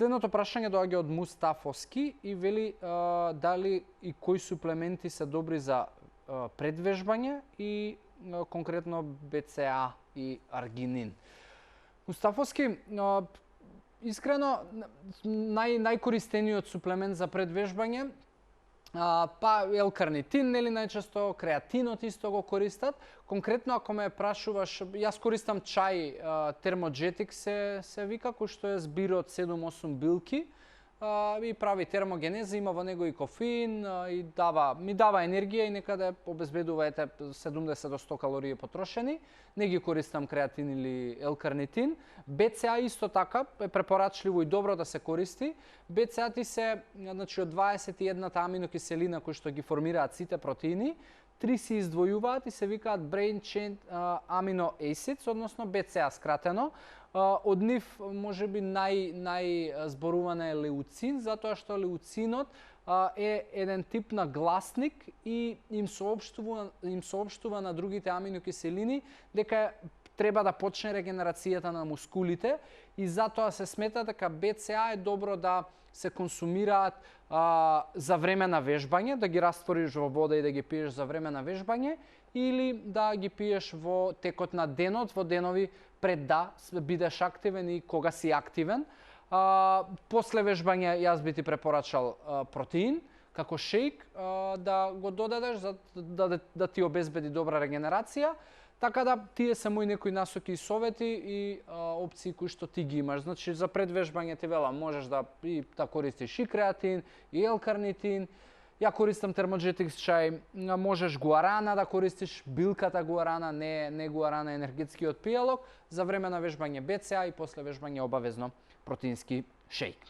Следното прашање доаѓа од Мустафоски и вели дали и кои суплементи се добри за предвежбање и конкретно БЦА и аргинин. Мустафоски, искрено најкористениот суплемент за предвежбање па L-карнитин, нели најчесто креатинот исто го користат. Конкретно ако ме прашуваш, јас користам чај термоджетик се вика, кој што е збир од 7-8 билки и прави термогенеза, има во него и кофеин и ми дава енергија и некаде обезбедува 70 до 100 калории потрошени. Не ги користам креатин или L-карнитин. БЦА исто така е препорачливо и добро да се користи. БЦА ти се, значи, од 21 аминокиселина кои што ги формираат сите протеини, 3 се издвојуваат и се викаат brain chain amino acids, односно БЦА скратено. Од нив можеби најзборуван е леуцин, затоа што леуцинот е еден тип на гласник и им соопштува на другите аминокиселини дека треба да почне регенерацијата на мускулите и затоа се смета дека БЦА е добро да се консумираат за време на вежбање, да ги раствориш во вода и да ги пиеш за време на вежбање, или да ги пиеш во текот на денот, во денови пред да бидеш активен и кога си активен. После вежбање јас би ти препорачал протеин како шејк да го додадеш за да ти обезбеди добра регенерација. Така да, тие се мои некои насоки и совети и опции кои што ти ги имаш. Значи, за предвежбање ти велам, можеш да користиш и креатин, и L-карнитин. Ја користам термоджетик чај, можеш гуарана да користиш, билката гуарана, не гуарана енергетскиот пијалок, за време на вежбање БЦА и после вежбање обавезно протеински шејк.